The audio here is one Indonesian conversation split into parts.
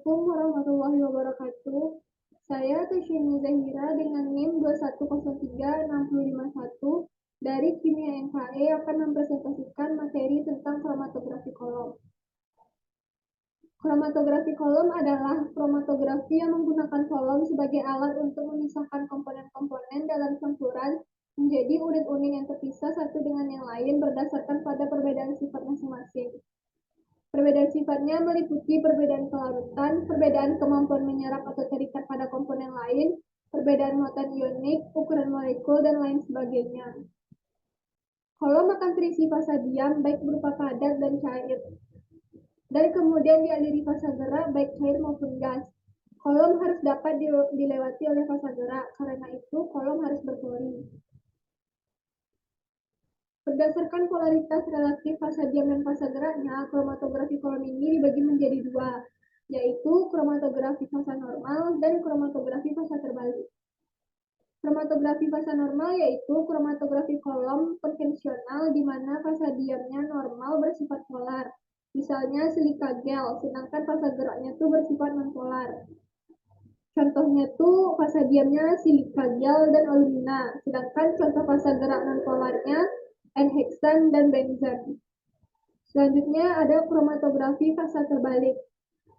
Assalamualaikum warahmatullahi wabarakatuh. Saya Tusyini Zahira dengan NIM 2103651 dari Kimia NKE akan mempresentasikan materi tentang kromatografi kolom. Kromatografi kolom adalah kromatografi yang menggunakan kolom sebagai alat untuk memisahkan komponen-komponen dalam campuran menjadi unit-unit yang terpisah satu dengan yang lain berdasarkan pada perbedaan sifat masing-masing. Perbedaan sifatnya meliputi perbedaan kelarutan, perbedaan kemampuan menyerap atau terikat pada komponen lain, perbedaan muatan ionik, ukuran molekul, dan lain sebagainya. Kolom akan terisi fasa diam, baik berupa padat dan cair. Dan kemudian dialiri fasa gerak, baik cair maupun gas. Kolom harus dapat dilewati oleh fasa gerak, karena itu kolom harus berpori. Berdasarkan polaritas relatif fasa diam dan fasa geraknya, kromatografi kolom ini dibagi menjadi dua, yaitu kromatografi fasa normal dan kromatografi fasa terbalik. Kromatografi fasa normal yaitu kromatografi kolom konvensional di mana fasa diamnya normal bersifat polar, misalnya silika gel, sedangkan fasa geraknya itu bersifat nonpolar. Contohnya tuh fasa diamnya silika gel dan alumina, sedangkan contoh fasa gerak nonpolarnya N-heksan dan benzen. Selanjutnya ada kromatografi fasa terbalik.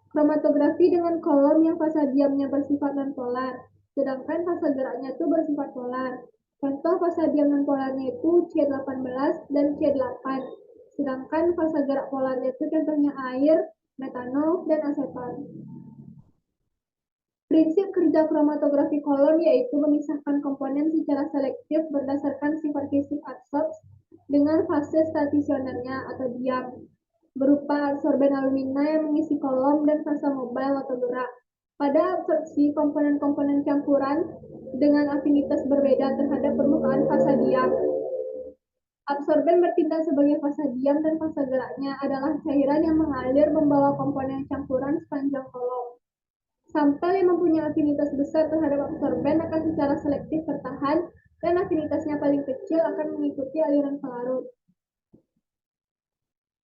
Kromatografi dengan kolom yang fasa diamnya bersifat nonpolar, sedangkan fasa geraknya itu bersifat polar. Contoh fasa diam nonpolarnya itu C18 dan C8, sedangkan fasa gerak polarnya itu contohnya air, metanol, dan aseton. Prinsip kerja kromatografi kolom yaitu memisahkan komponen secara selektif berdasarkan sifat fisik adsorbs dengan fase stasionernya atau diam, berupa absorben alumina yang mengisi kolom dan fasa mobile atau gerak. Pada absorpsi komponen-komponen campuran dengan afinitas berbeda terhadap permukaan fasa diam. Absorben bertindak sebagai fasa diam dan fasa geraknya adalah cairan yang mengalir membawa komponen campuran sepanjang kolom. Sampel yang mempunyai afinitas besar terhadap absorben akan secara selektif bertahan dan afinitasnya paling kecil akan mengikuti aliran pelarut.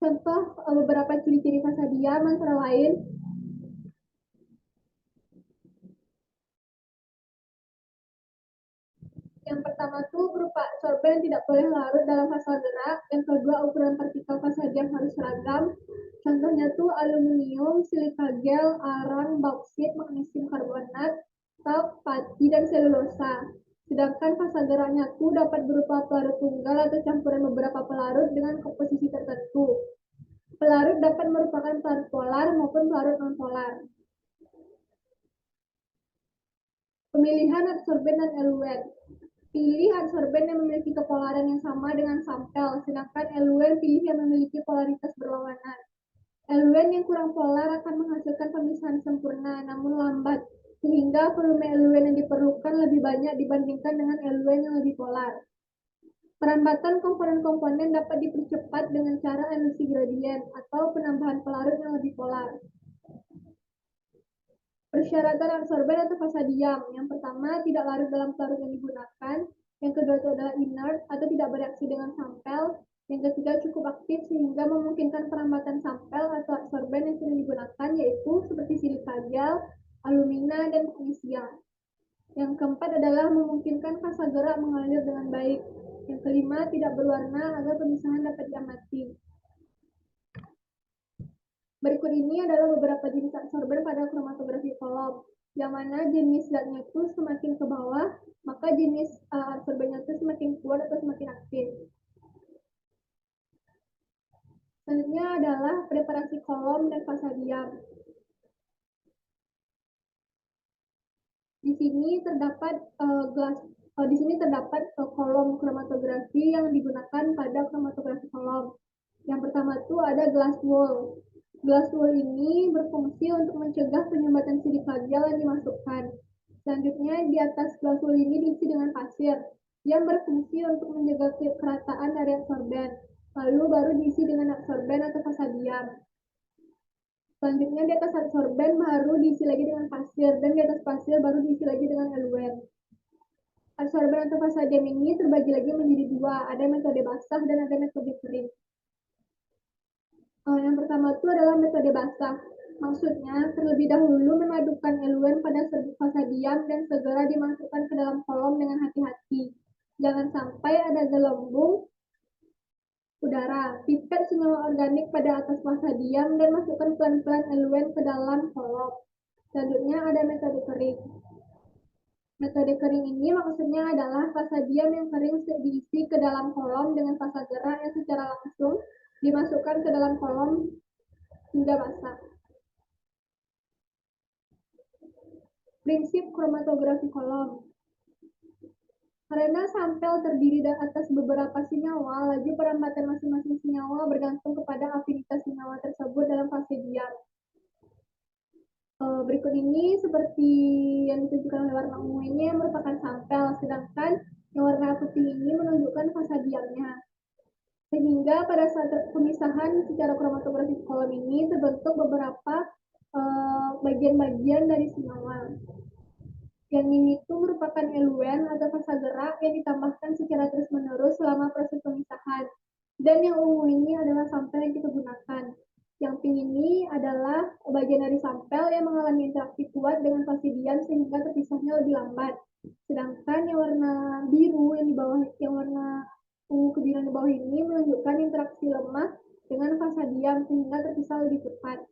Contoh beberapa ciri-ciri fasa diam antara lain yang pertama tuh berupa absorben tidak boleh larut dalam fasa gerak. Yang kedua, ukuran partikel fasa diam harus seragam. Contohnya tuh aluminium, silika gel, arang, bauksit, magnesium karbonat, talk, pati, dan selulosa. Sedangkan fasa geraknya tuh dapat berupa pelarut tunggal atau campuran beberapa pelarut dengan komposisi tertentu. Pelarut dapat merupakan pelarut polar maupun pelarut non-polar. Pemilihan absorben dan eluen. Pilih absorben yang memiliki kepolaran yang sama dengan sampel, sedangkan eluen pilih yang memiliki polaritas berlawanan. Eluen yang kurang polar akan menghasilkan pemisahan sempurna, namun lambat, sehingga volume eluen yang diperlukan lebih banyak dibandingkan dengan eluen yang lebih polar. Perambatan komponen-komponen dapat dipercepat dengan cara elusi gradien atau penambahan pelarut yang lebih polar. Persyaratan absorben atau fasa diam. Yang pertama, tidak larut dalam pelarut yang digunakan. Yang kedua itu adalah inert atau tidak bereaksi dengan sampel. Yang ketiga, cukup aktif sehingga memungkinkan perambatan sampel atau absorben yang sudah digunakan, yaitu seperti silika gel, alumina, dan magnesium. Yang keempat adalah memungkinkan fasa gerak mengalir dengan baik. Yang kelima, tidak berwarna agar pemisahan dapat diamati. Berikut ini adalah beberapa jenis absorben pada kromatografi kolom. Yang mana jenis zatnya itu semakin ke bawah, maka jenis absorbennya itu semakin kuat atau semakin aktif. Selanjutnya adalah preparasi kolom dan fasa diam. Di sini terdapat kolom kromatografi yang digunakan pada kromatografi kolom. Yang pertama itu ada glass wool. Glass wool ini berfungsi untuk mencegah penyumbatan silika gel yang dimasukkan. Selanjutnya di atas glass wool ini diisi dengan pasir yang berfungsi untuk menjaga kerataan dari absorben. Lalu baru diisi dengan absorben atau fasa diam. Selanjutnya di atas absorben baru diisi lagi dengan pasir, dan di atas pasir baru diisi lagi dengan eluen. Absorben atau fasa diam ini terbagi lagi menjadi dua, ada metode basah dan ada metode kering. Yang pertama itu adalah metode basah. Maksudnya, terlebih dahulu memadukan eluen pada fase diam dan segera dimasukkan ke dalam kolom dengan hati-hati. Jangan sampai ada gelembung udara. Pipet senyawa organik pada atas fase diam dan masukkan pelan-pelan eluen ke dalam kolom. Selanjutnya ada metode kering. Metode kering ini maksudnya adalah fase diam yang kering diisi ke dalam kolom dengan fase gerak yang secara langsung dimasukkan ke dalam kolom hingga basah. Prinsip kromatografi kolom. Karena sampel terdiri dari atas beberapa senyawa, laju perambatan masing-masing senyawa bergantung kepada afinitas senyawa tersebut dalam fase diam. Berikut ini seperti yang ditunjukkan oleh warna ungu ini merupakan sampel, sedangkan yang warna putih ini menunjukkan fase diamnya. Sehingga pada saat pemisahan secara kromatografi kolom ini terbentuk beberapa bagian-bagian dari senyawa. Yang ini itu merupakan eluen atau fase gerak yang ditambahkan secara terus-menerus selama proses pemisahan. Dan yang ungu ini adalah sampel yang kita gunakan. Yang pink ini adalah bagian dari sampel yang mengalami interaksi kuat dengan fase diam sehingga terpisahnya lebih lambat. Sedangkan yang warna biru yang di bawah, yang warna ungu kebiruan di bawah ini menunjukkan interaksi lemah dengan fase diam sehingga terpisah lebih cepat.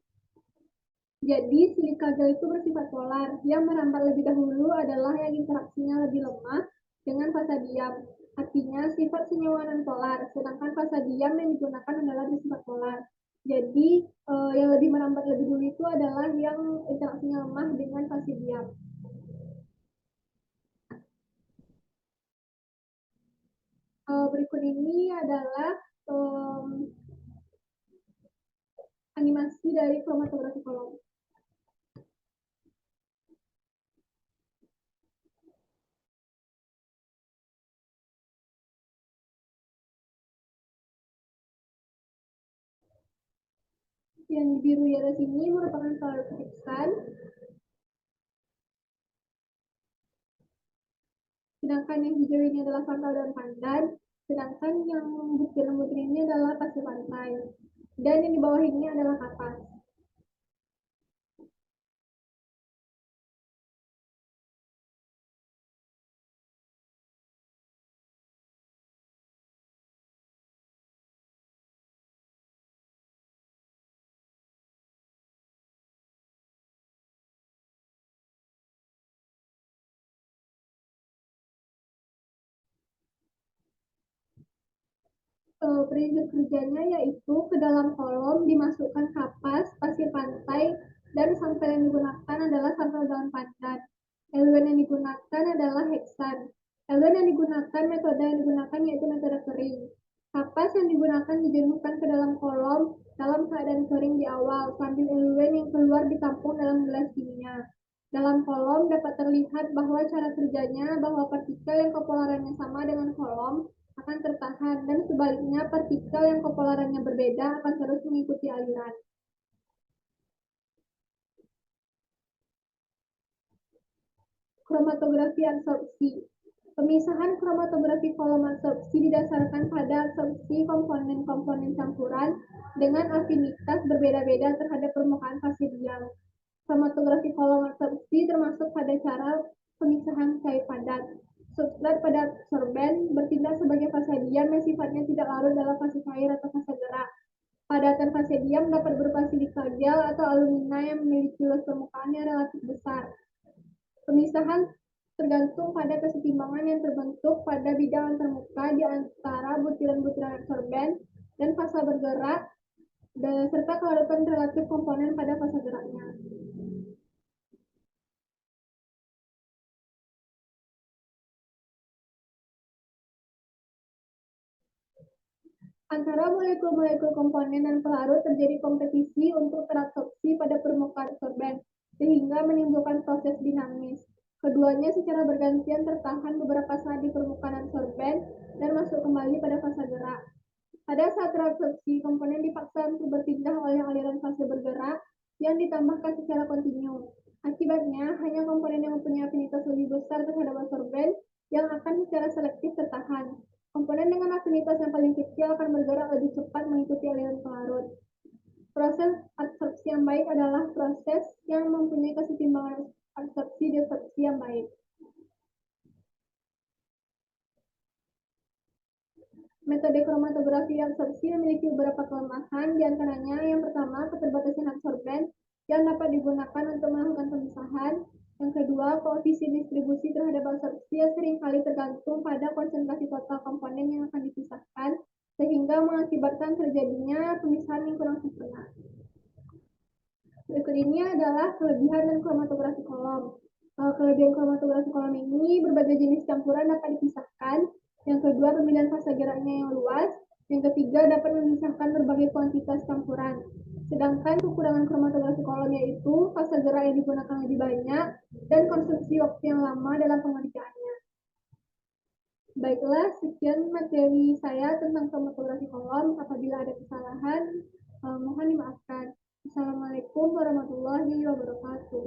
Jadi silika gel itu bersifat polar. Yang merambat lebih dahulu adalah yang interaksinya lebih lemah dengan fase diam. Artinya sifat senyawa non polar, sedangkan fase diam yang digunakan adalah bersifat polar. Jadi yang lebih merambat lebih dulu itu adalah yang interaksinya lemah dengan fase diam. Berikut ini adalah animasi dari kromatografi kolom. Yang biru di atas ini merupakan pelarut heksan, sedangkan yang hijau ini adalah pantau dan pandan, sedangkan yang butir-butir ini adalah pasir pantai, dan yang di bawah ini adalah kapas. Prinsip kerjanya yaitu ke dalam kolom dimasukkan kapas, pasir pantai, dan sampel yang digunakan adalah sampel daun pandan. Eluen yang digunakan adalah heksan. Eluen yang digunakan, metode yang digunakan yaitu metode kering. Kapas yang digunakan dijenuhkan ke dalam kolom dalam keadaan kering di awal, sambil eluen yang keluar ditampung dalam gelas kimia. Dalam kolom dapat terlihat bahwa cara kerjanya bahwa partikel yang kepolarannya sama dengan kolom akan tertahan, dan sebaliknya partikel yang kepolarannya berbeda akan terus mengikuti aliran. Kromatografi absorpsi. Pemisahan kromatografi kolom absorpsi didasarkan pada absorpsi komponen-komponen campuran dengan afinitas berbeda-beda terhadap permukaan fase diam. Kromatografi kolom absorpsi termasuk pada cara pemisahan cair padat. Substrat pada absorben bertindak sebagai fase diam yang sifatnya tidak larut dalam fase cair atau fase gerak. Padatan fase diam dapat berupa silika gel atau alumina yang memiliki luas permukaan yang relatif besar. Pemisahan tergantung pada kesetimbangan yang terbentuk pada bidang antarmuka di antara butiran-butiran absorben dan fase bergerak, serta kelarutan relatif komponen pada fase geraknya. Antara molekul-molekul komponen dan pelarut terjadi kompetisi untuk terabsorpsi pada permukaan absorben, sehingga menimbulkan proses dinamis. Keduanya secara bergantian tertahan beberapa saat di permukaan absorben dan masuk kembali pada fase gerak. Pada saat terabsorpsi, komponen dipaksa untuk berpindah oleh aliran fase bergerak yang ditambahkan secara kontinu. Akibatnya, hanya komponen yang mempunyai afinitas lebih besar terhadap absorben yang akan secara selektif tertahan. Komponen dengan afinitas yang paling kecil akan bergerak lebih cepat mengikuti aliran pelarut. Proses absorpsi yang baik adalah proses yang mempunyai kesetimbangan absorpsi-desorpsi yang baik. Metode kromatografi absorpsi memiliki beberapa kelemahan, di antaranya yang pertama, keterbatasan absorben yang dapat digunakan untuk melakukan pemisahan. Yang kedua, koefisien distribusi terhadap absorpsi yang seringkali tergantung pada konsentrasi total komponen yang akan dipisahkan, sehingga mengakibatkan terjadinya pemisahan yang kurang sempurna. Berikut ini adalah kelebihan dan kromatografi kolom. Kelebihan kromatografi kolom ini, berbagai jenis campuran dapat dipisahkan. Yang kedua, pemilihan fase geraknya yang luas. Yang ketiga, dapat memisahkan berbagai kuantitas campuran. Sedangkan kekurangan kromatografi kolom yaitu fase gerak yang digunakan lebih banyak dan konsumsi waktu yang lama dalam pengerjaannya. Baiklah, sekian materi saya tentang kromatografi kolom. Apabila ada kesalahan, mohon dimaafkan. Assalamualaikum warahmatullahi wabarakatuh.